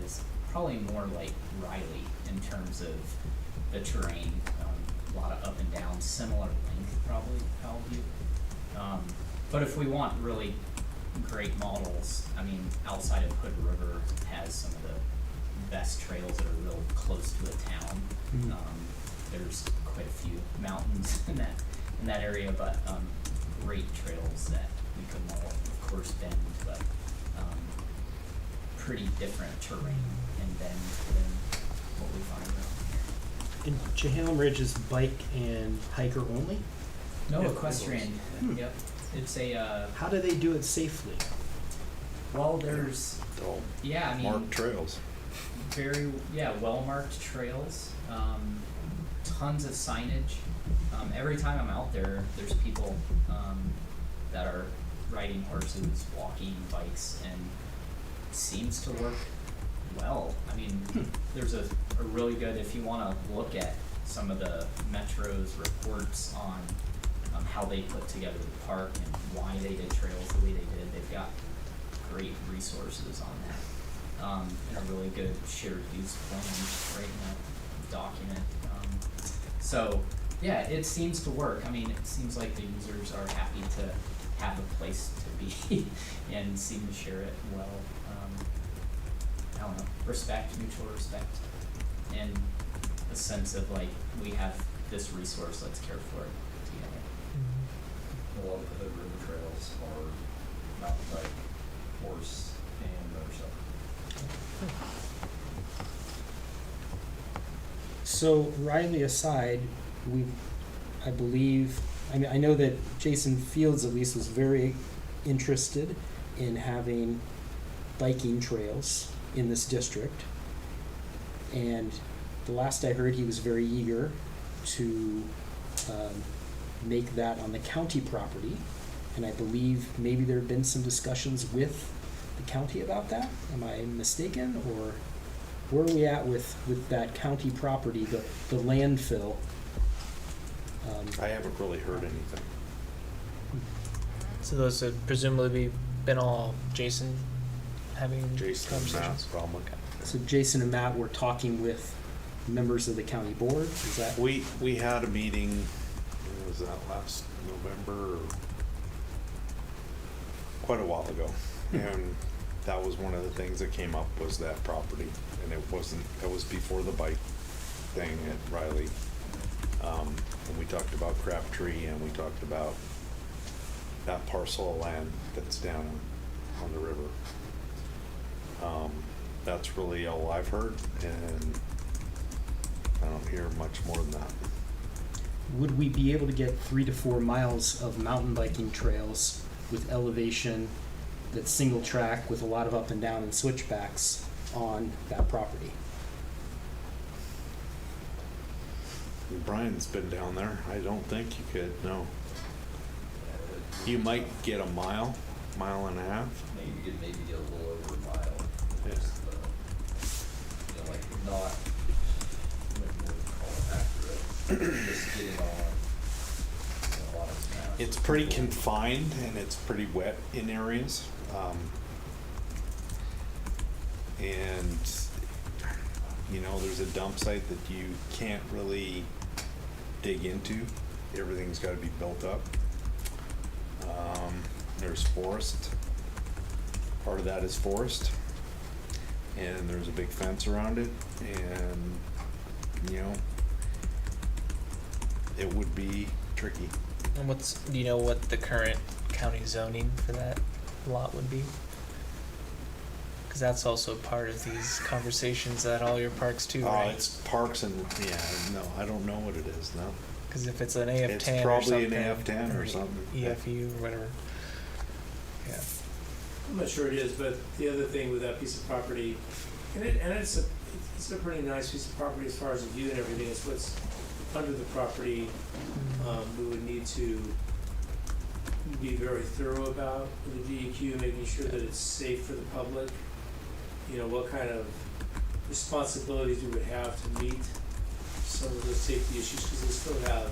is probably more like Riley in terms of the terrain, a lot of up and down, similar length probably, but if we want really great models, I mean, outside of Hood River has some of the best trails that are real close to a town. There's quite a few mountains in that area, but great trails that we could model. Of course, bend, but pretty different terrain and bend than what we find around here. And Chehalem Ridge is bike and hiker only? No, equestrian. Yep. It's a. How do they do it safely? Well, there's. All Yeah, I mean. marked trails. Very, well marked trails, tons of signage. Every time I'm out there, there's people that are riding horses, walking bikes, and it seems to work well. I mean, there's a really good, if you want to look at some of the Metro's reports on how they put together the park and why they did trails the way they did, they've got great resources on that. And a really good shared use plan right in that document. So yeah, it seems to work. I mean, it seems like the users are happy to have a place to be and seem to share it well. I don't know, mutual respect, and a sense of like, we have this resource, let's care for it together. A lot of the Hood River trails are mountain bike, horse, and motorcycle. So Riley aside, I believe, I know that Jason Fields at least was very interested in having biking trails in this district. And the last I heard, he was very eager to make that on the county property. And I believe maybe there have been some discussions with the county about that. Am I mistaken? Or where are we at with that county property, the landfill? I haven't really heard anything. So those have presumably been all Jason having Jason and Matt, conversations? probably. So Jason and Matt were talking with members of the county board, is that? We had a meeting, when was that, last November, or quite a while ago. And that was one of the things that came up, was that property. And it was before the bike thing at Riley. And we talked about Crabtree, and we talked about that parcel of land that's down on the river. That's really all I've heard, and I don't hear much more than that. Would we be able to get 3 to 4 miles of mountain biking trails with elevation that's single track with a lot of up and down and switchbacks on that property? Brian's been down there. I don't think you could, no. You might get a mile and a half. Maybe get a little over a mile. Yeah. Just, like not, what would you call it, accurate. Just getting on a lot of maps. It's pretty confined, and it's pretty wet in areas. And there's a dump site that you can't really dig into. Everything's got to be built up. There's forest. Part of that is forest, and there's a big fence around it, and it would be tricky. And do you know what the current county zoning for that lot would be? Because that's also part of these conversations at all your parks too, right? It's parks and, no, I don't know what it is, no. Because if it's an AF10 It's or probably something, an AF10 or something. EFU or whatever. Yeah. I'm not sure it is, but the other thing with that piece of property, it's a pretty nice piece of property as far as the view and everything, is what's under the property. We would need to be very thorough about with the DEQ, making sure that it's safe for the public. What kind of responsibilities we would have to meet some of those safety issues, because they still have,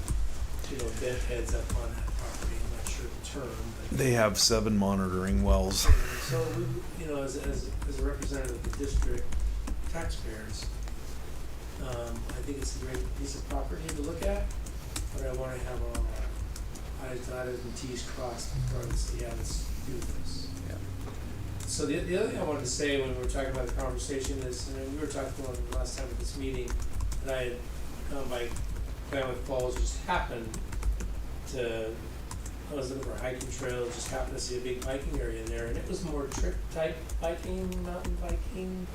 bent heads up on that property. I'm not sure the term, but They have 7 monitoring wells. so we, as a representative of the district, taxpayers. I think it's a great piece of property to look at, but I wanna have all our I's dotted and T's crossed before I say, yeah, let's do this. Yeah. So the other thing I wanted to say when we were talking about the conversation is, and we were talking about it last time at this meeting, that I had gone by Klamath Falls, just happened to, I was looking for a hiking trail, just happened to see a big biking area in there, and it was more trip type biking, mountain biking.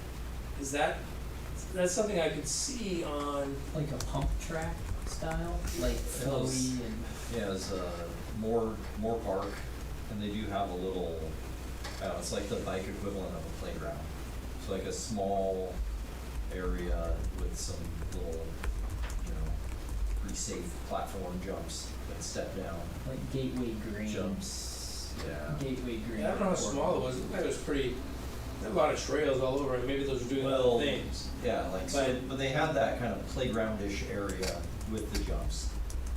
Is that's something I could see on, Like a pump track style, like flowy and. Yeah, it's more park, and they do have a little, it's like the bike equivalent of a playground. So like a small area with some little, pretty safe platform jumps that step down, Like Gateway Green. jumps, yeah. Gateway Green. I don't know how small it was, it looked like it was pretty, there were a lot of trails all over, and maybe those were doing other Well, things. Yeah, like, but they had that kind of playgroundish area with the jumps.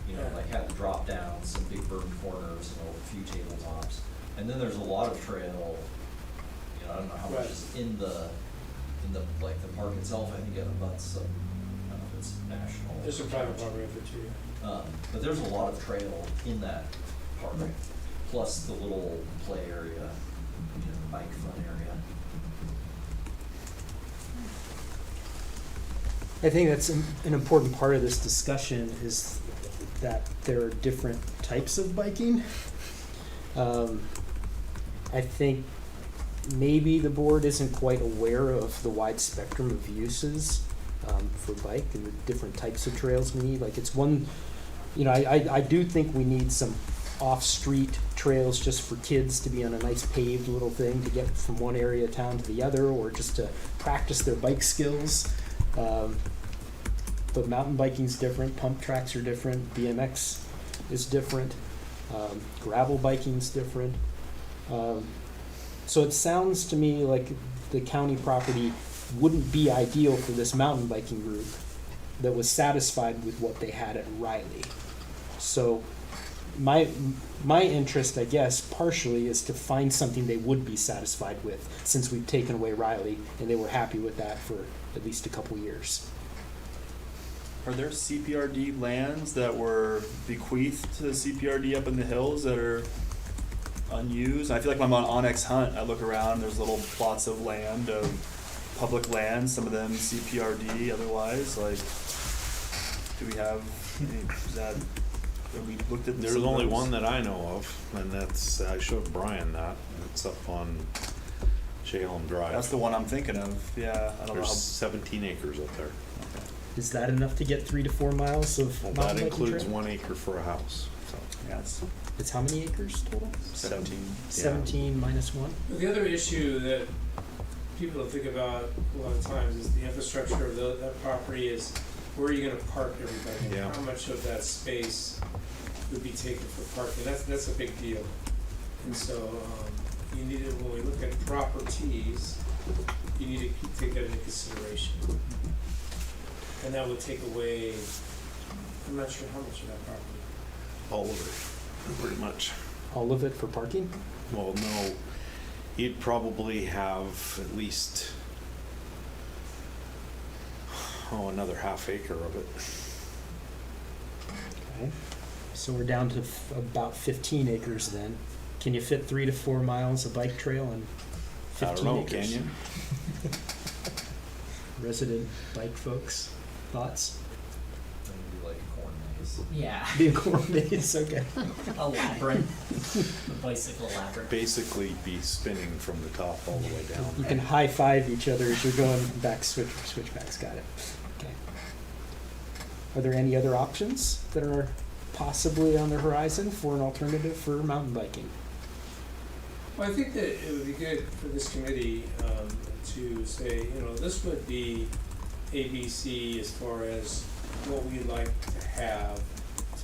Yeah. Like had the drop downs, some big bird corners, and a few tabletops. And then there's a lot of trail, I don't know how much Right. is in the, like, the park itself, I think it abuts some, I don't know if it's national. There's some private property up there too. But there's a lot of trail in that park, plus the little play area, bike fun area. I think that's an important part of this discussion is that there are different types of biking. I think maybe the board isn't quite aware of the wide spectrum of uses for bike and the different types of trails we need. Like it's one, I do think we need some off-street trails just for kids to be on a nice paved little thing to get from one area of town to the other, or just to practice their bike skills. But mountain biking's different, pump tracks are different, BMX is different, gravel biking's different. So it sounds to me like the county property wouldn't be ideal for this mountain biking group that was satisfied with what they had at Riley. So my interest, I guess, partially is to find something they would be satisfied with, since we've taken away Riley and they were happy with that for at least a couple years. Are there CPRD lands that were bequeathed to the CPRD up in the hills that are unused? I feel like when I'm on Onyx Hunt, I look around, there's little plots of land, of public land, some of them CPRD, otherwise, like, do we have, have we looked at There's some of only those? one that I know of, and that's, I showed Brian that, it's up on Chehalem Drive. That's the one I'm thinking of, yeah, I don't know There's how. 17 acres up there. Okay. Is that enough to get 3 to 4 miles of Well, mountain that biking includes trail? 1 acre for a house, so. Yeah, it's It's how many acres total? 17. 17 minus 1? But the other issue that people don't think about a lot of times is the infrastructure of that property is where are you gonna park everybody? Yeah. How much of that space would be taken for parking? That's a big deal. And so, you need to, when we look at properties, you need to take that into consideration. And that would take away, I'm not sure how much of that property. All of it, pretty much. All of it for parking? Well, no, he'd probably have at least, another half acre of it. Okay. So we're down to about 15 acres then. Can you fit 3 to 4 miles of bike trail in 15 I don't know, acres? can you? Resident bike folks, thoughts? Maybe like a corn maze. Yeah. Be a corn maze, okay. A labyrinth. A bicycle labyrinth. Basically be spinning from the top all the way You down. can high five each other as you're going back, switchbacks, got it. Okay. Are there any other options that are possibly on the horizon for an alternative for mountain biking? Well, I think that it would be good for this committee to say, this would be ABC as far as what we'd like to have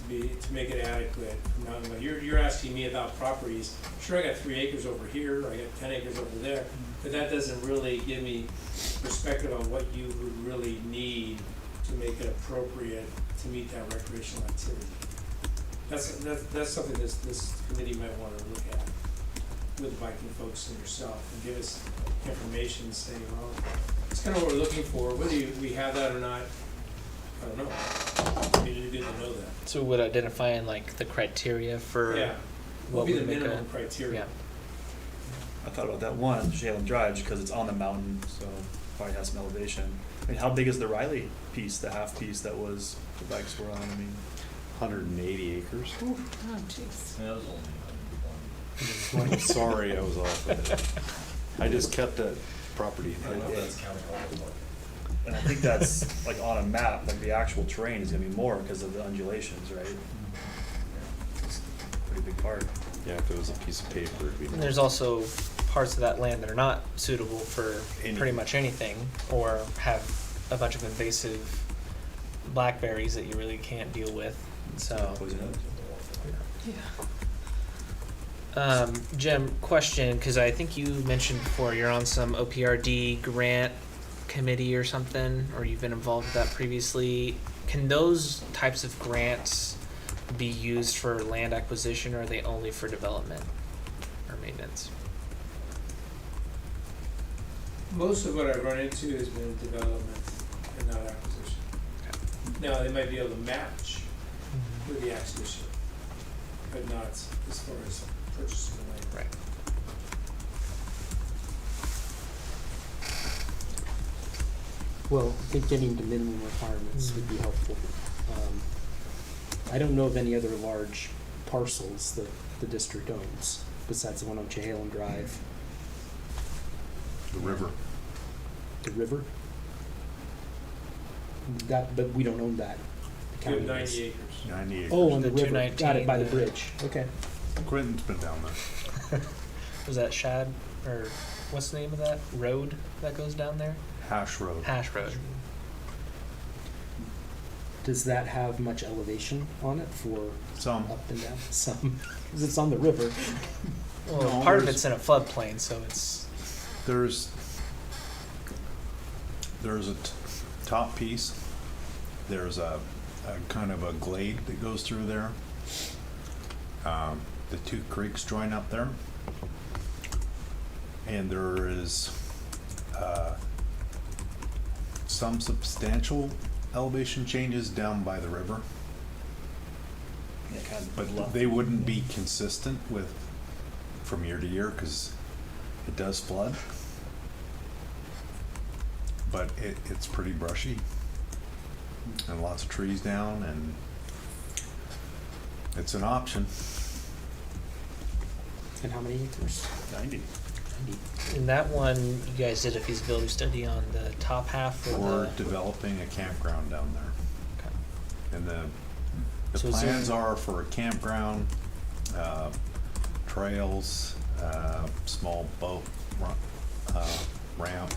to make it adequate for mountain bike. You're asking me about properties. Sure, I got 3 acres over here, I got 10 acres over there, but that doesn't really give me perspective on what you would really need to make it appropriate to meet that recreational activity. That's something this committee might want to look at with the biking folks and yourself, and give us information saying, well, it's kind of what we're looking for, whether we have that or not, I don't know. It'd be good to know that. So would identifying like the criteria for Yeah, what what would be would the make minimum a criteria? yeah. I thought about that one, Chehalem Drive, because it's on the mountain, so probably has some elevation. I mean, how big is the Riley piece, the half piece that was, the bikes were on, I mean? 180 acres. Oh, jeez. Yeah, it was only 120. I'm sorry, I was off of it. I just kept that property. I don't know if that's counting all the parking. And I think that's like on a map, like the actual terrain is gonna be more because of the undulations, right? It's a pretty big part. Yeah, if it was a piece of paper, it'd be. And there's also parts of that land that are not suitable for Any- pretty much anything, or have a bunch of invasive blackberries that you really can't deal with. So, Poison oak. Yeah. Jim, question, because I think you mentioned before you're on some OPRD grant committee or something, or you've been involved with that previously. Can those types of grants be used for land acquisition, or are they only for development or maintenance? Most of what I've run into has been development and not acquisition. Now, they might be able to match with the acquisition, but not as far as purchasing the land. Right. Well, I think getting to minimum requirements would be helpful. I don't know of any other large parcels that the district owns, besides the one on Chehalem Drive. The river. The river? That, but we don't own that. The We have county does. 90 acres. 90 acres. Oh, on the The river, got it, by the 219, bridge, okay. Quentin's been down there. Was that Shad, or what's the name of that road that goes down there? Hash Road. Hash Road. Does that have much elevation on it for Some. up and down? Some, because it's on the river. Well, No, part of there's- it's in a floodplain, so it's There's a top piece. There's a kind of a glade that goes through there. The two creeks join up there. And there is some substantial elevation changes down by the river. Yeah, kind of But bluff. they wouldn't be consistent with from year to year because it does flood. But it's pretty brushy and lots of trees down, and it's an option. And how many acres? 90. 90. in that one. You guys did a feasibility study on the top half of Or the. developing a campground down there. Okay. And the So is there- plans are for a campground, trails, small boat ramp.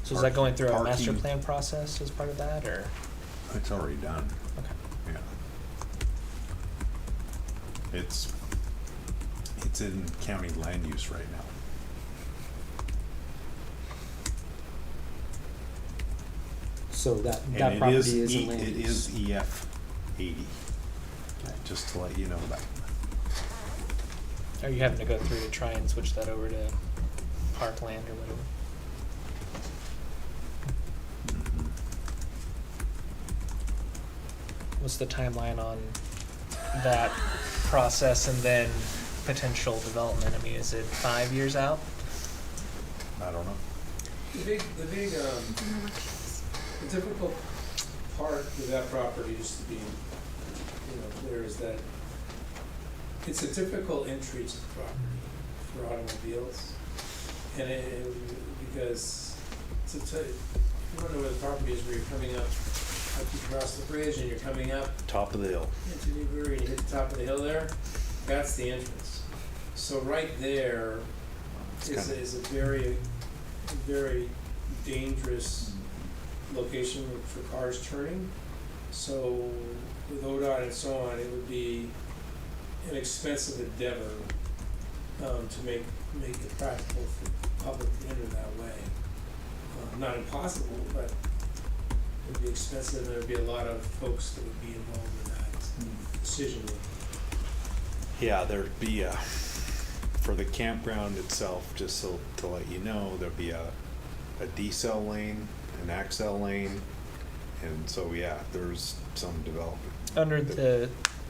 So is that going through a master parking. plan process as part of that, or? It's already done, Okay. yeah. It's in county land use right now. So that And it property is is E- in land it use. is EF 80, Okay. just to let you know that. Are you having to go through to try and switch that over to parkland or whatever? Mhm. What's the timeline on that process and then potential development? I mean, is it 5 years out? I don't know. The difficult part with that property, just to be, clear, is that it's a difficult entry to the property for automobiles. And because you don't know where the property is, where you're coming up, like you cross the bridge and you're coming up Top of the hill. into Newbury and you hit the top of the hill there, that's the entrance. So right there It's is kinda- is a very, very dangerous location for cars turning. So with ODOT and so on, it would be an expensive endeavor to make it practical for public to enter that way. Not impossible, but it would be expensive, and there'd be a lot of folks that would be involved in that decision making. Yeah, there'd be for the campground itself, just so to let you know, there'd be a a decel lane, an accel lane, and so, yeah, there's some development. Under the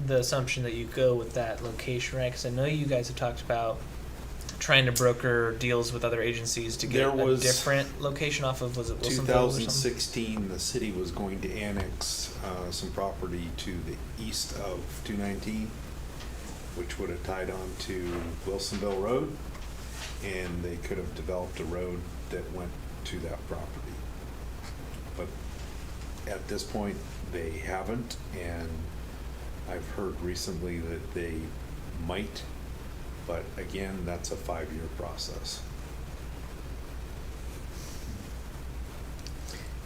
assumption that you go with that location, right? Because I know you guys have talked about trying to broker deals with other agencies to get There a was different location off of, was it Wilsonville or something? 2016, the city was going to annex some property to the east of 219, which would have tied on to Wilsonville Road, and they could have developed a road that went to that property. But at this point, they haven't, and I've heard recently that they might, but again, that's a 5-year process.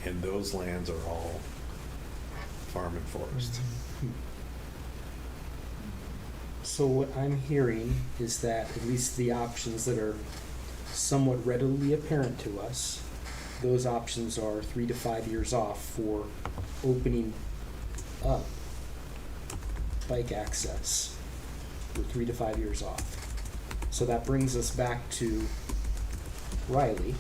And those lands are all farm and forest. So what I'm hearing is that at least the options that are somewhat readily apparent to us, those options are 3 to 5 years off for opening up bike access. We're 3 to 5 years off. So that brings us back to Riley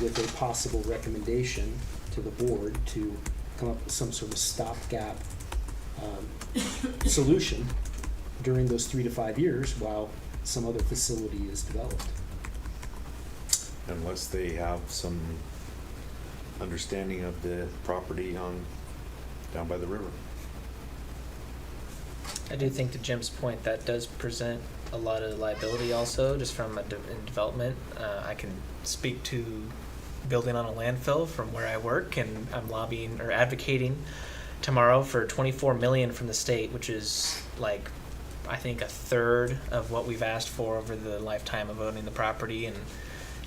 with a possible recommendation to the board to come up with some sort of stopgap solution during those 3 to 5 years while some other facility is developed. Unless they have some understanding of the property down by the river. I do think to Jim's point, that does present a lot of liability also, just from in development. I can speak to building on a landfill from where I work, and I'm lobbying or advocating tomorrow for $24 million from the state, which is like, I think, a third of what we've asked for over the lifetime of owning the property. And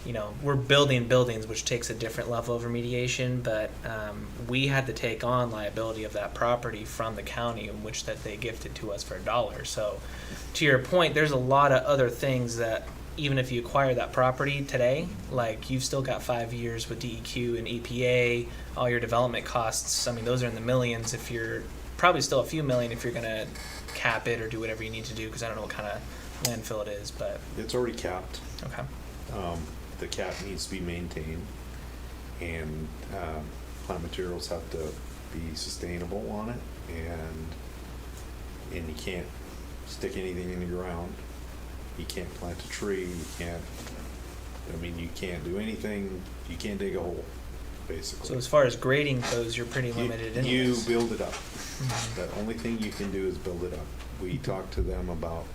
you know, we're building buildings, which takes a different level of remediation, but we had to take on liability of that property from the county, in which that they gifted to us for $1. So to your point, there's a lot of other things that even if you acquire that property today, like you've still got 5 years with DEQ and EPA, all your development costs, I mean, those are in the millions. If you're probably still a few million if you're going to cap it or do whatever you need to do, because I don't know what kind of landfill it is, but It's already capped. okay. The cap needs to be maintained, and plant materials have to be sustainable on it, and you can't stick anything in the ground. You can't plant a tree. You can't do anything. You can't dig a hole, basically. So as far as grading goes, you're pretty limited You anyways. build it up. Mhm. The only thing you can do is build it up. We talked to them about,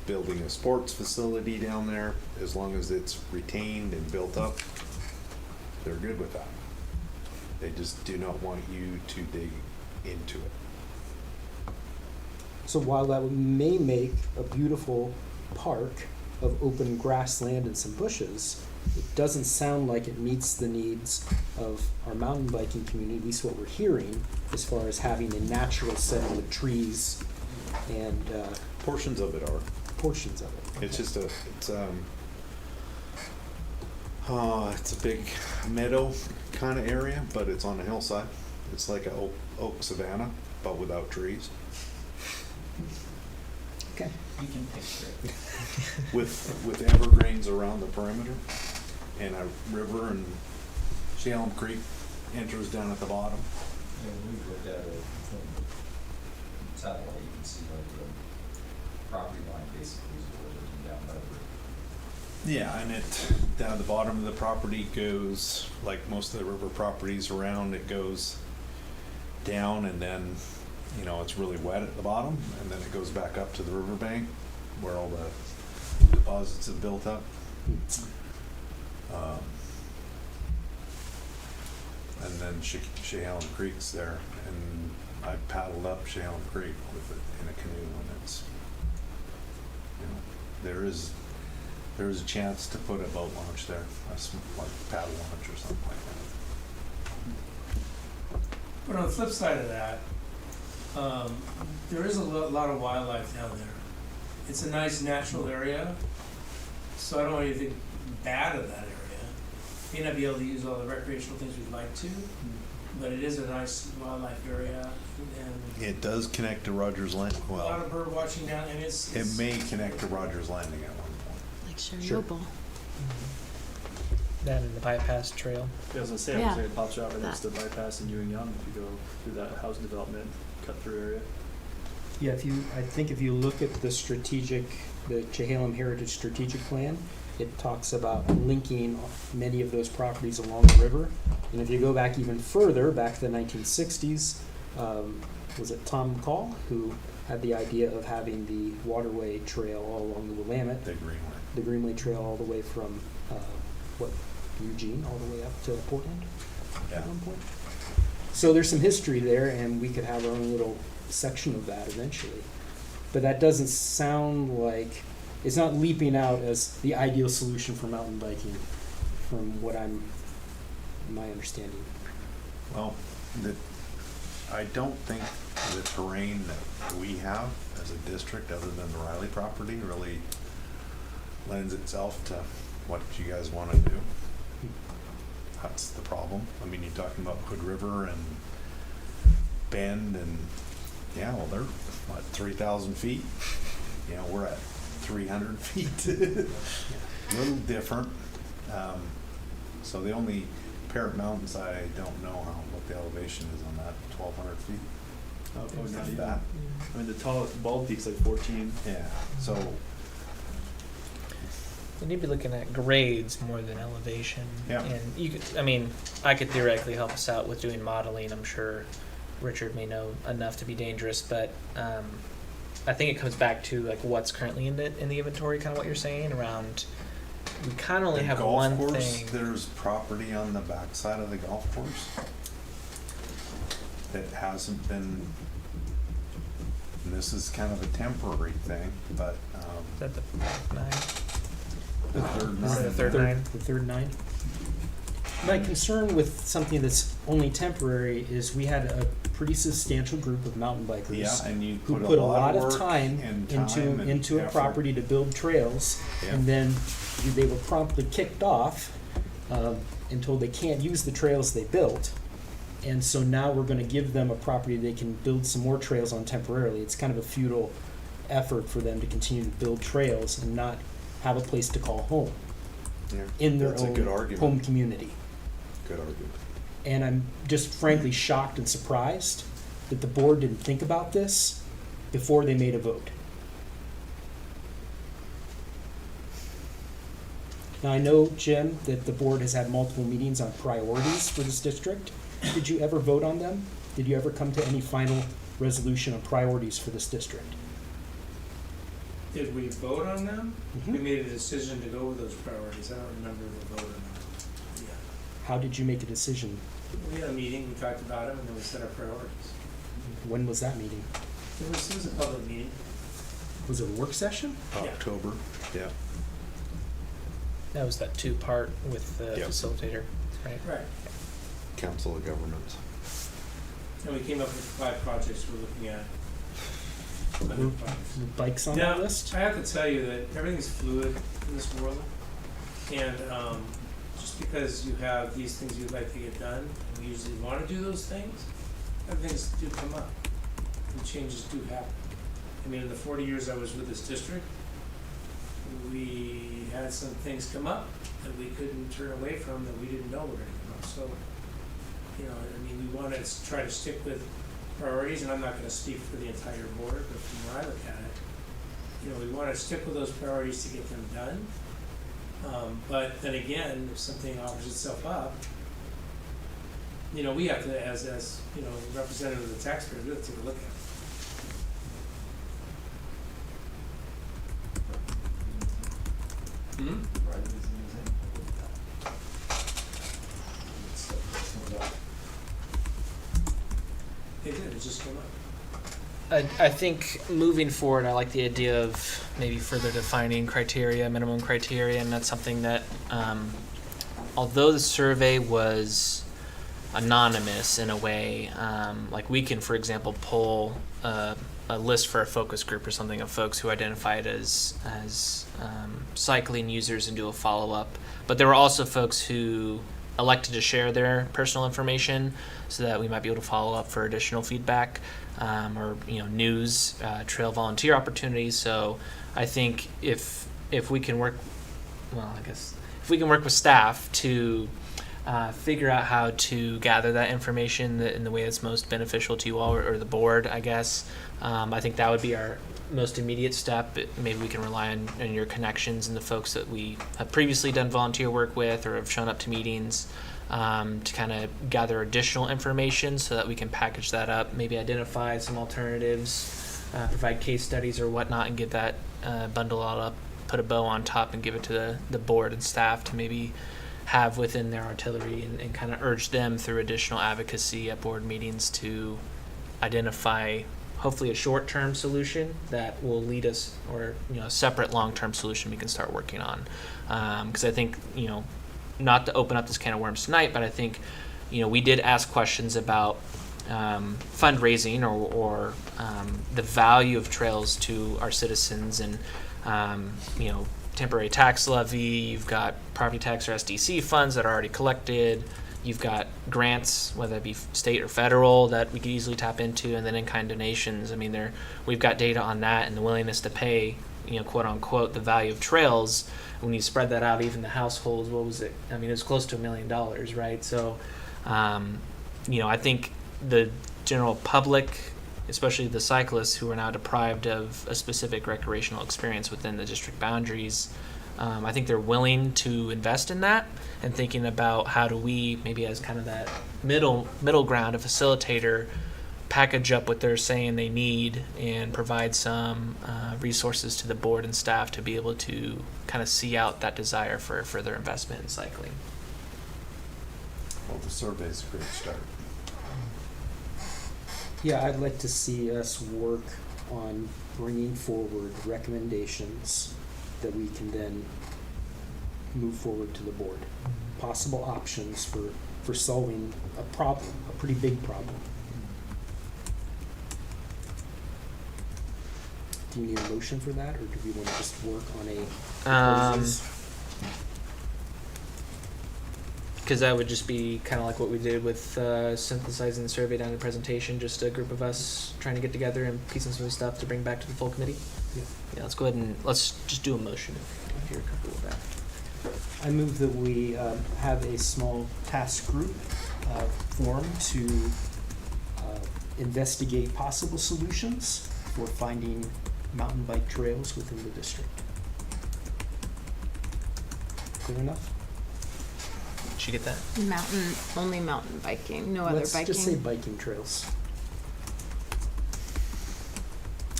building a sports facility down there. As long as it's retained and built up, they're good with that. They just do not want you to dig into it. So while that may make a beautiful park of open grassland and some bushes, it doesn't sound like it meets the needs of our mountain biking community, at least what we're hearing, as far as having a natural setting with trees and Portions of it are. portions of it. It's just it's a big meadow kind of area, but it's on a hillside. It's like a oak savanna, but without trees, Okay. You can picture it. with evergreens around the perimeter, and a river, and Chehalem Creek enters down at the bottom. And we've looked at it from satellite, you can see like the property line basically is where it is down by the river. Yeah, and it down at the bottom of the property goes, like most of the river properties around, it goes down, and then it's really wet at the bottom, and then it goes back up to the riverbank where all the deposits have built up. And then Chehalem Creek's there, and I paddled up Chehalem Creek with it in a canoe, and it's, there is a chance to put a boat launch there, like paddle launch or something like that. But on the flip side of that, there is a lot of wildlife down there. It's a nice natural area, so I don't want anything bad of that area. May not be able to use all the recreational things we'd like to, but it is a nice wildlife area, and It does connect to Rogers Landing. a lot Well, of bird watching down, and it's. it may connect to Rogers Landing at one point. Like Sure. Sheriople. That and the bypass trail. I was gonna say, Yeah. it pops out right next to bypass and Ewing Young if you go through that housing development cut through area. Yeah, I think if you look at the Chehalem Heritage Strategic Plan, it talks about linking many of those properties along the river. And if you go back even further, back to the 1960s, was it Tom McCall who had the idea of having the waterway trail all along the Willamette, The Greenway. the Greenway Trail all the way from, Eugene, all the way up to Portland Yeah. at one point. So there's some history there, and we could have our own little section of that eventually. But that doesn't sound like, it's not leaping out as the ideal solution for mountain biking from my understanding. Well, I don't think the terrain that we have as a district, other than the Riley property, really lends itself to what you guys want to do. That's the problem. I mean, you're talking about Hood River and Bend and, yeah, well, they're, 3,000 feet? You know, we're at 300 feet. A little different. So the only Parrot Mountains, I don't know what the elevation is on that, 1,200 feet? Probably not If even. that. I mean, the tallest Bald Peak's like 14. Yeah, so, You need to be looking at grades more than elevation. Yeah. And you could, I mean, I could theoretically help us out with doing modeling. I'm sure Richard may know enough to be dangerous, but I think it comes back to like what's currently in the inventory, kind of what you're saying around. We kind of only the have golf one course, thing. there's property on the backside of the golf course that hasn't been, and this is kind of a temporary thing, but, Is that the nine? the third Is it the nine. third nine? The third nine. My concern with something that's only temporary is we had a pretty substantial group of mountain bikers Yeah, and you who put a lot of of work time and into a effort. property to build trails, Yeah. and then they were promptly kicked off and told they can't use the trails they built. And so now we're going to give them a property they can build some more trails on temporarily. It's kind of a futile effort for them to continue to build trails and not have a place to call home Yeah, in their that's a good own argument. home community. Good argument. And I'm just frankly shocked and surprised that the board didn't think about this before they made a vote. Now, I know, Jim, that the board has had multiple meetings on priorities for this district. Did you ever vote on them? Did you ever come to any final resolution on priorities for this district? Did we vote on them? Mhm. We made a decision to go with those priorities. I don't remember the vote or not. Yeah. How did you make a decision? We had a meeting, we talked about them, and then we set our priorities. When was that meeting? It was a public meeting. Was it a work session? Yeah. October, yeah. That was that 2-part with the Yep. facilitator, right? Right. Council of Governments. And we came up with 5 projects we're looking at. Were Other projects. were bikes on Now, that list? I have to tell you that everything's fluid in this world, and just because you have these things you'd like to get done, and we usually want to do those things, other things do come up, and changes do happen. I mean, in the 40 years I was with this district, we had some things come up that we couldn't turn away from that we didn't know were going to come up. So, you know, I mean, we want to try to stick with priorities, and I'm not going to speak for the entire board, but from where I look at it, you know, we want to stick with those priorities to get them done. But then again, if something offers itself up, you know, we have to, as you know, representative of the taxpayer, we have to take a look at it. Hmm? It did, it just came up. I think moving forward, I like the idea of maybe further defining criteria, minimum criteria, and that's something that, although the survey was anonymous in a way, like we can, for example, pull a list for a focus group or something of folks who identified as cycling users and do a follow-up. But there were also folks who elected to share their personal information so that we might be able to follow up for additional feedback, or news, trail volunteer opportunities. So I think if we can work, well, I guess if if we can work with staff to figure out how to gather that information in the way that's most beneficial to you all or the board, I guess. I think that would be our most immediate step. Maybe we can rely on your connections and the folks that we have previously done volunteer work with or have shown up to meetings to kind of gather additional information so that we can package that up, maybe identify some alternatives, provide case studies or whatnot, and get that bundle all up, put a bow on top, and give it to the board and staff to maybe have within their artillery and kind of urge them through additional advocacy at board meetings to identify hopefully a short-term solution that will lead us, or a separate long-term solution we can start working on. Because I think, not to open up this can of worms tonight, but I think, we did ask questions about fundraising or the value of trails to our citizens, and temporary tax levy, you've got property tax or SDC funds that are already collected, you've got grants, whether it be state or federal, that we could easily tap into, and then in-kind donations. I mean, we've got data on that and the willingness to pay, quote unquote, the value of trails. When you spread that out, even the households, what was it? I mean, it was close to $1 million, right? So, I think the general public, especially the cyclists who are now deprived of a specific recreational experience within the district boundaries, I think they're willing to invest in that, and thinking about how do we, maybe as kind of that middle ground, a facilitator, package up what they're saying they need and provide some resources to the board and staff to be able to kind of see out that desire for further investment in cycling. Well, the survey's a great start. Yeah, I'd like to see us work on bringing forward recommendations that we can then move forward to the board. Possible options for solving a problem, a pretty big problem. Do you need a motion for that, or do we want to just work on a proposals? Because that would just be kind of like what we did with synthesizing the survey down to presentation, just a group of us trying to get together and piecing some stuff to bring back to the full committee. Yeah, let's go ahead and let's just do a motion if you're comfortable with that. I move that we have a small task group form to investigate possible solutions for finding mountain bike trails within the district. Clear enough? Did you get that? Only mountain biking, no other Let's biking. just say biking trails.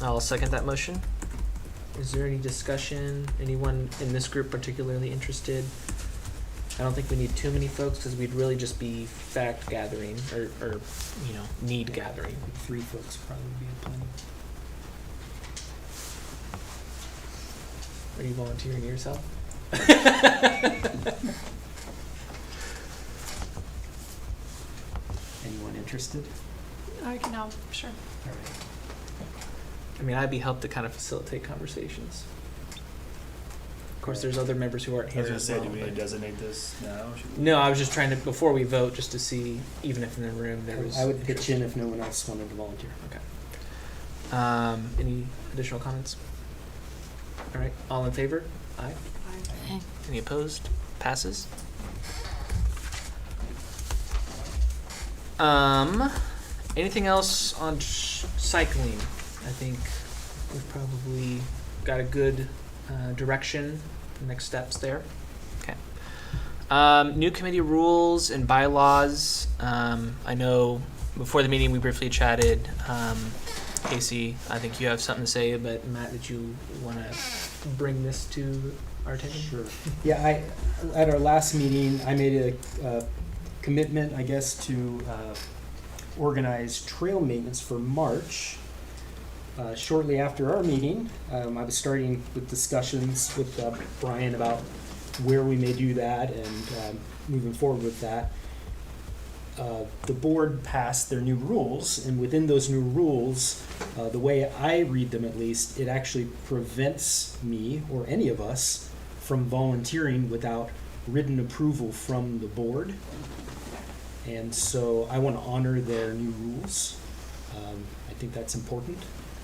I'll second that motion. Is there any discussion? Anyone in this group particularly interested? I don't think we need too many folks because we'd really just be fact gathering or need gathering. 3 folks probably would be plenty. Are you volunteering yourself? Anyone interested? I can help, sure. All right. I mean, I'd be helped to kind of facilitate conversations. Of course, there's other members who aren't I here was gonna as say, well. do we need to but- designate this now? Should we- No, I was just trying to, before we vote, just to see, even if in the room there was. I would pitch interest. in if no one else wanted to volunteer. Okay. Any additional comments? All right, all in favor? Aye. Okay. Any opposed? Passes. Anything else on cycling? I think we've probably got a good direction, next steps there. Okay. New committee rules and bylaws. I know before the meeting we briefly chatted. Casey, I think you have something to say, but Matt, did you want to bring this to our attention? Sure. Yeah, at our last meeting, I made a commitment, I guess, to organize trail maintenance for March. Shortly after our meeting, I was starting with discussions with Brian about where we may do that and moving forward with that. The board passed their new rules, and within those new rules, the way I read them at least, it actually prevents me or any of us from volunteering without written approval from the board. And so I want to honor their new rules. I think that's important.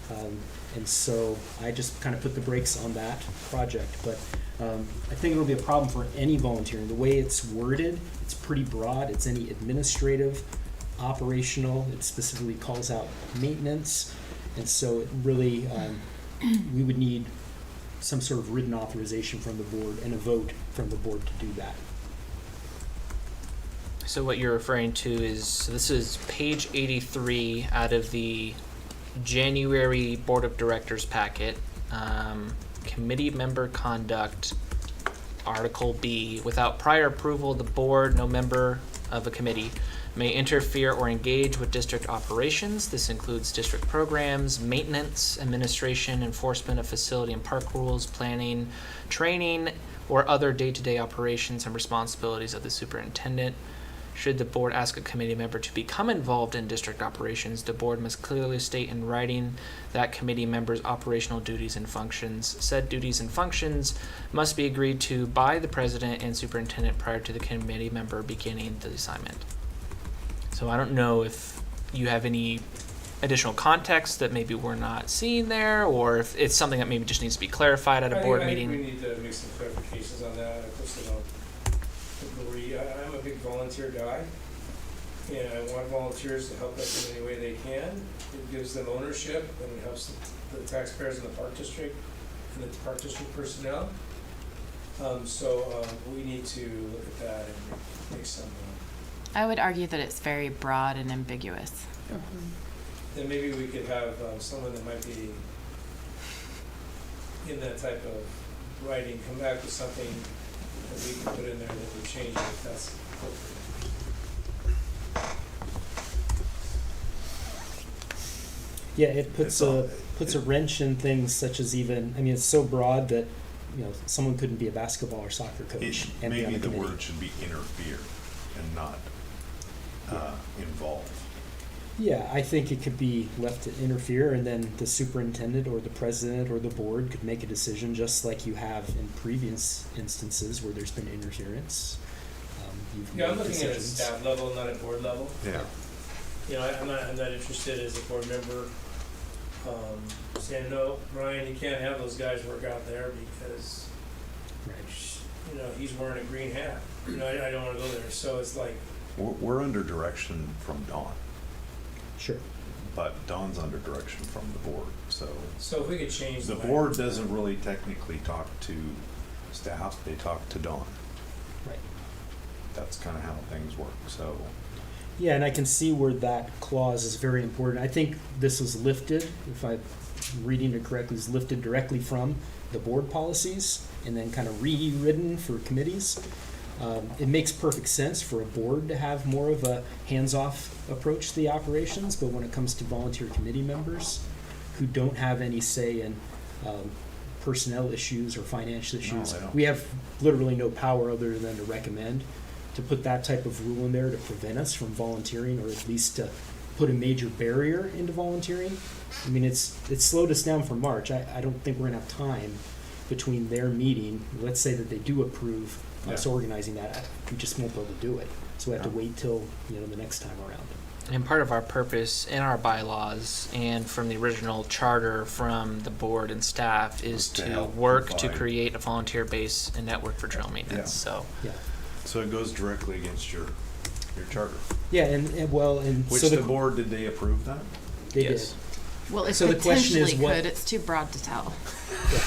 And so I just kind of put the brakes on that project. But I think it'll be a problem for any volunteering. The way it's worded, it's pretty broad. It's any administrative, operational. It specifically calls out maintenance. And so it really, we would need some sort of written authorization from the board and a vote from the board to do that. So what you're referring to is, so this is page 83 out of the January Board of Directors packet. Committee member conduct, Article B. Without prior approval of the board, no member of a committee may interfere or engage with district operations. This includes district programs, maintenance, administration, enforcement of facility and park rules, planning, training, or other day-to-day operations and responsibilities of the superintendent. Should the board ask a committee member to become involved in district operations, the board must clearly state in writing that committee member's operational duties and functions. Said duties and functions must be agreed to by the president and superintendent prior to the committee member beginning the assignment. So I don't know if you have any additional context that maybe we're not seeing there, or if it's something that maybe just needs to be clarified at a board meeting. I think we need to make some clarifications on that. I personally don't agree. I'm a big volunteer guy, and I want volunteers to help us in any way they can. It gives them ownership, and it helps the taxpayers in the park district and the park district personnel. So we need to look at that and make some. I would argue that it's very broad and ambiguous. Then maybe we could have someone that might be in that type of writing come back with something that we can put in there that would change it if that's appropriate. Yeah, it puts a wrench in things such as even, I mean, it's so broad that, someone couldn't be a basketball or soccer coach and be on Maybe a the committee. word should be interfere and not involve. Yeah, I think it could be left to interfere, and then the superintendent or the president or the board could make a decision, just like you have in previous instances where there's been interference. You've Yeah, I'm made looking at a decisions. staff level, not at board level. Yeah. I'm not interested as a board member saying, no, Brian, you can't have those guys work out there because, Right. he's wearing a green hat. I don't want to go there. So it's like, We're under direction from Dawn, Sure. but Dawn's under direction from the board, so. so if we could change The the board doesn't really technically talk to staff, they talk to Dawn. Right. That's kind of how things work, so. Yeah, and I can see where that clause is very important. I think this was lifted, if I'm reading it correctly, is lifted directly from the board policies and then kind of rewritten for committees. It makes perfect sense for a board to have more of a hands-off approach to the operations, but when it comes to volunteer committee members who don't have any say in personnel issues or financial issues, they don't. we have literally no power other than to recommend. To put that type of rule in there to prevent us from volunteering, or at least to put a major barrier into volunteering. I mean, it's slowed us down for March. I don't think we're gonna have time between their meeting, let's say that they do approve us organizing that, we just won't be able to do it. So we have to wait till, the next time around. And part of our purpose in our bylaws and from the original charter from the board and staff is Was to to help work to provide- create a volunteer base and network for trail maintenance. Yeah. So Yeah. So it goes directly against your charter. Yeah, and Which so the board, did they approve that? they Yes. Well, it So the question is potentially what- could. It's too broad to tell. did.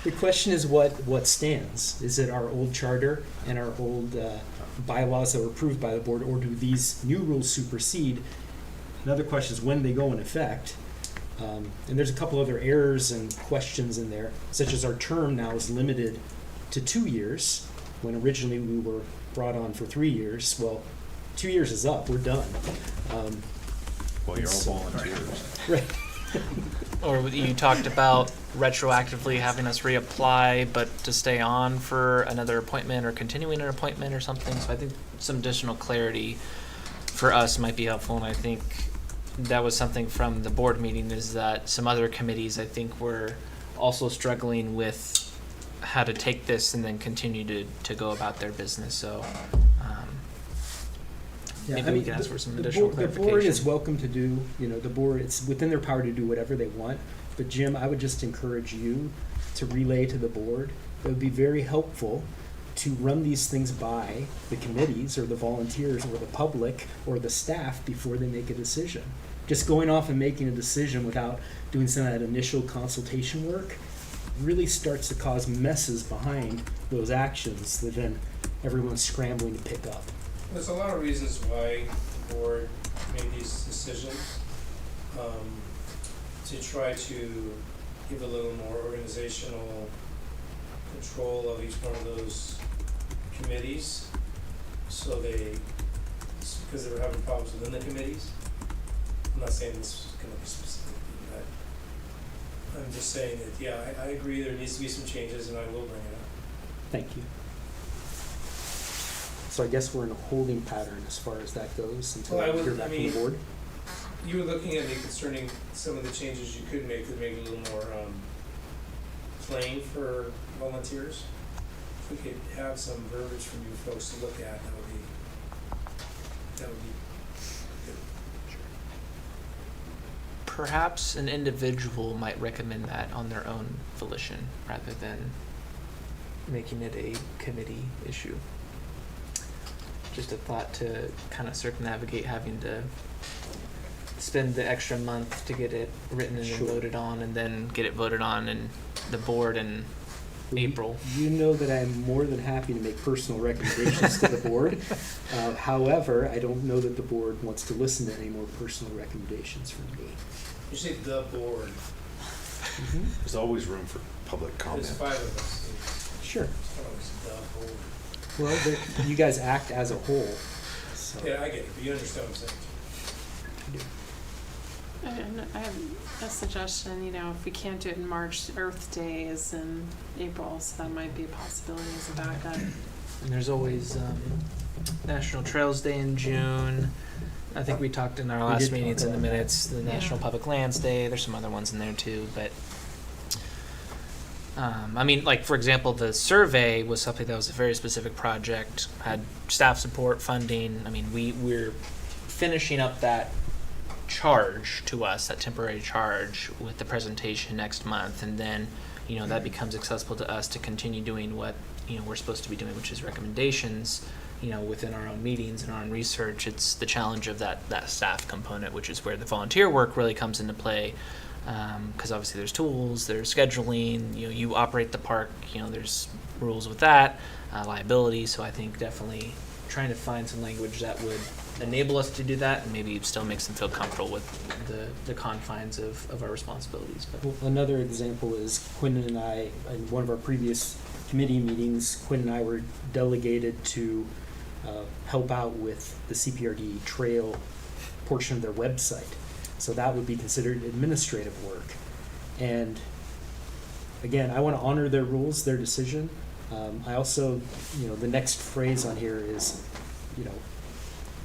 The question is what stands? Is it our old charter and our old bylaws that were approved by the board, or do these new rules supersede? Another question is when they go in effect. And there's a couple other errors and questions in there, such as our term now is limited to 2 years, when originally we were brought on for 3 years. Well, 2 years is up, we're done. Well, you're all So- volunteers. Right. or you talked about retroactively having us reapply, but to stay on for another appointment or continuing an appointment or something. So I think some additional clarity for us might be helpful. And I think that was something from the board meeting, is that some other committees I think were also struggling with how to take this and then continue to go about their business. So Yeah, maybe I we mean, can ask for some the additional board- clarification. The board is welcome to do, the board, it's within their power to do whatever they want. But Jim, I would just encourage you to relay to the board. It would be very helpful to run these things by the committees or the volunteers or the public or the staff before they make a decision. Just going off and making a decision without doing some of that initial consultation work really starts to cause messes behind those actions that then everyone's scrambling to pick up. There's a lot of reasons why the board made these decisions. To try to give a little more organizational control of each one of those committees, because they were having problems within the committees. I'm not saying this is going to be specific, but I'm just saying that, yeah, I agree there needs to be some changes, and I will bring it up. Thank you. So I guess we're in a holding pattern as far as that goes until Well, we hear back from the board. You were looking at me concerning some of the changes you could make that make it a little more plain for volunteers. If we could have some verbiage from you folks to look at, that would be good. Perhaps an individual might recommend that on their own volition rather than making it a committee issue. Just a thought to kind of circumnavigate having to spend the extra month to get it written and then Sure. voted on, and then get it voted on in the board in April. You know that I'm more than happy to make personal recommendations to the board. However, I don't know that the board wants to listen to any more personal recommendations from me. You say the board, There's always room for public comment. there's 5 of us, Sure. it's not always the board. Well, you guys act as a whole, so. Yeah, I get it, but you understand what I'm saying. And I have a suggestion, if we can't do it in March, Earth Day is in April, so that might be a possibility as a backup. And there's always National Trails Day in June. I think we talked in our We last did meeting, talk it's in the about that. minutes, the National Yeah. Public Lands Day. There's some other ones in there too, but for example, the survey was something that was a very specific project, had staff support, funding. We're finishing up that charge to us, that temporary charge, with the presentation next month, and then that becomes accessible to us to continue doing what we're supposed to be doing, which is recommendations within our own meetings and our own research. It's the challenge of that staff component, which is where the volunteer work really comes into play, because obviously there's tools, there's scheduling, you operate the park, there's rules with that, liability. So I think definitely trying to find some language that would enable us to do that and maybe still makes them feel comfortable with the confines of our responsibilities. But Well, another example is Quinn and I, in one of our previous committee meetings, Quinn and I were delegated to help out with the CPRD trail portion of their website. So that would be considered administrative work. And again, I want to honor their rules, their decision. I also, the next phrase on here is,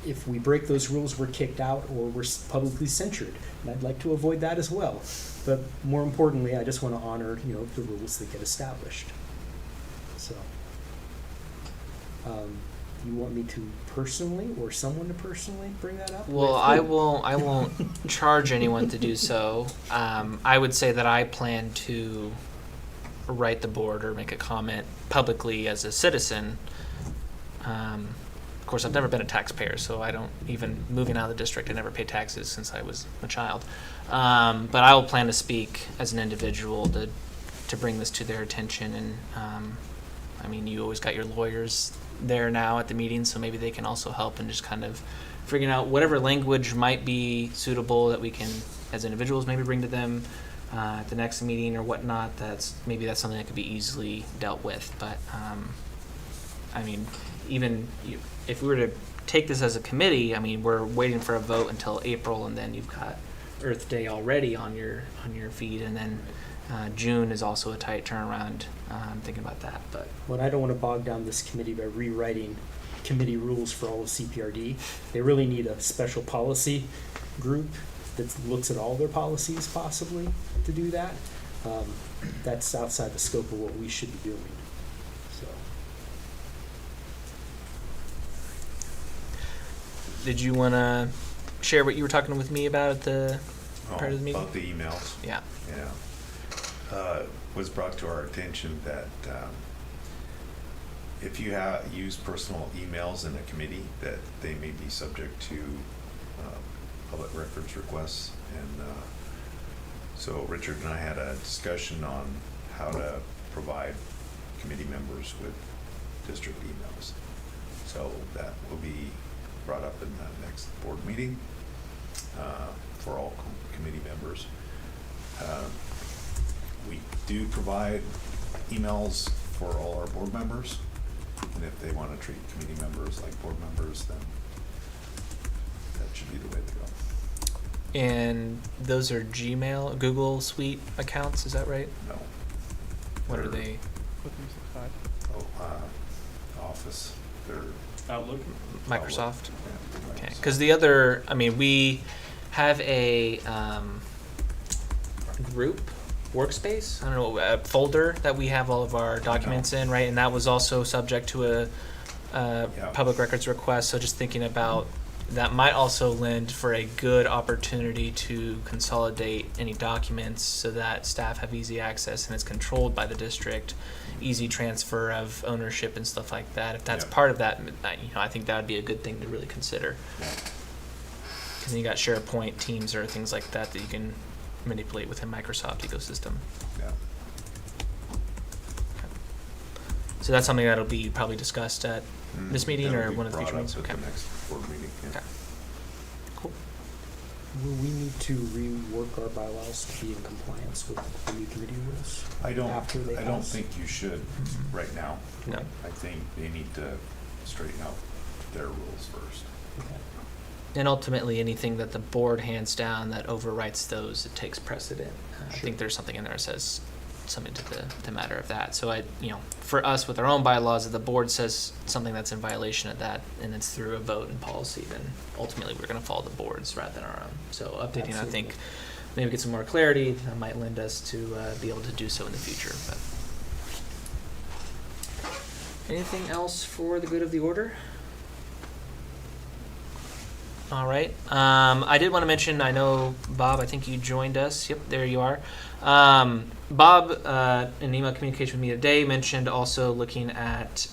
if we break those rules, we're kicked out or we're publicly censured. And I'd like to avoid that as well. But more importantly, I just want to honor, the rules that get established. So, you want me to personally or someone to personally bring that up? well, I won't charge anyone to do so. I would say that I plan to write the board or make a comment publicly as a citizen. Of course, I've never been a taxpayer, so I don't even, moving out of the district, I never paid taxes since I was a child. But I will plan to speak as an individual to bring this to their attention. And you always got your lawyers there now at the meeting, so maybe they can also help in just kind of figuring out whatever language might be suitable that we can, as individuals, maybe bring to them at the next meeting or whatnot. That's something that could be easily dealt with. But even if we were to take this as a committee, we're waiting for a vote until April, and then you've got Earth Day already on your feed, and then June is also a tight turnaround. I'm thinking about that, but Well, I don't want to bog down this committee by rewriting committee rules for all of CPRD. They really need a special policy group that looks at all their policies possibly to do that. That's outside the scope of what we should be doing. So, did you want to share what you were talking with me about at the part of the meeting? About the emails. Yeah. Yeah. Was brought to our attention that if you use personal emails in a committee, that they may be subject to public records requests. And so Richard and I had a discussion on how to provide committee members with district emails. So that will be brought up in the next board meeting for all committee members. We do provide emails for all our board members, and if they want to treat committee members like board members, then that should be the way to go. And those are Gmail, Google Suite accounts, is that right? No. What are They're- they? Office, they're Outlook. Microsoft? Yeah, Okay, Microsoft. because the other, I mean, we have a group workspace, I don't know, a folder that we have all of our documents in, right? And that was also subject to a public records request, so just thinking about, that might also lend for a good opportunity to consolidate any documents so that staff have easy access and it's controlled by the district, easy transfer of ownership and stuff like that. If that's Yeah. part of that, I think that would be a good thing to really consider. Yeah. Because then you got SharePoint, Teams, or things like that that you can manipulate within Microsoft ecosystem. Yeah. So that's something that'll be probably discussed at this meeting That'll or be one of the brought future up meetings? at Okay. the next board meeting, yeah. Okay. Cool. Will we need to rework our bylaws to be in compliance with the new committee rules? I don't pass? think you should Mhm. right now. No. I think they need to straighten out their rules first. Okay. And ultimately, anything that the board hands down that overwrites those, it takes precedent. I Sure. think there's something in there that says something to the matter of that. So for us with our own bylaws, if the board says something that's in violation of that, and it's through a vote and policy, then ultimately we're going to follow the board's rather than our own. So updating, I think, Absolutely. maybe get some more clarity that might lend us to be able to do so in the future. But anything else for the good of the order? All right. I did want to mention, I know, Bob, I think you joined us. Yep, there you are. Bob, in email communication with me today, mentioned also looking at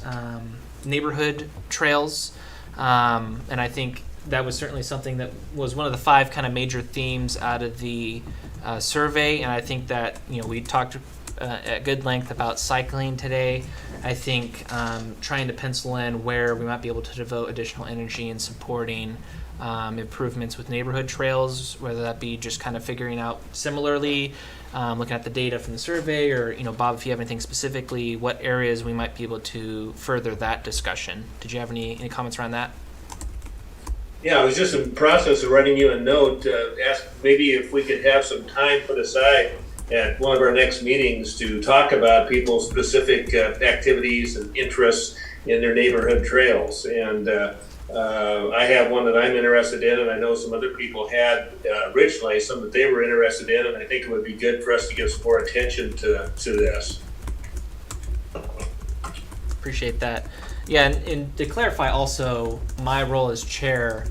neighborhood trails. And I think that was certainly something that was one of the 5 kind of major themes out of the survey. And I think that, we talked at good length about cycling today. I think trying to pencil in where we might be able to devote additional energy in supporting improvements with neighborhood trails, whether that be just kind of figuring out similarly, looking at the data from the survey, or, Bob, if you have anything specifically, what areas we might be able to further that discussion. Did you have any comments around that? Yeah, I was just in the process of writing you a note, ask maybe if we could have some time put aside at one of our next meetings to talk about people's specific activities and interests in their neighborhood trails. And I have one that I'm interested in, and I know some other people had originally some that they were interested in, and I think it would be good for us to give some more attention to this. Appreciate that. Yeah, and to clarify also, my role as chair,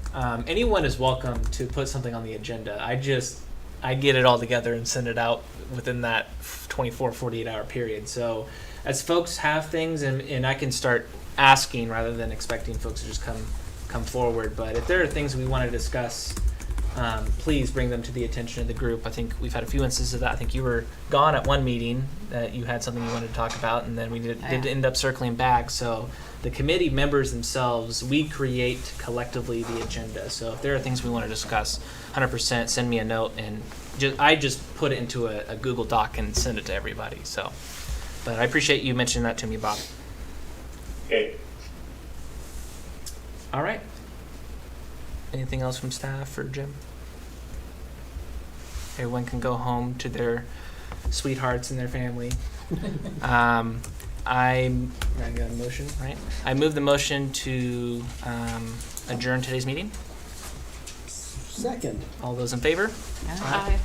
anyone is welcome to put something on the agenda. I get it all together and send it out within that 24, 48-hour period. So as folks have things, and I can start asking rather than expecting folks to just come forward. But if there are things we want to discuss, please bring them to the attention of the group. I think we've had a few instances of that. I think you were gone at one meeting that you had something you wanted to talk about, and then we did end up circling back. So the committee members themselves, we create collectively the agenda. So if there are things we want to discuss, 100% send me a note, and I just put it into a Google Doc and send it to everybody. So, but I appreciate you mentioning that to me, Bob. Okay. All right. Anything else from staff or Jim? Everyone can go home to their sweethearts and their family. I got a motion, right? I move the motion to adjourn today's meeting. Second. All those in favor? Aye.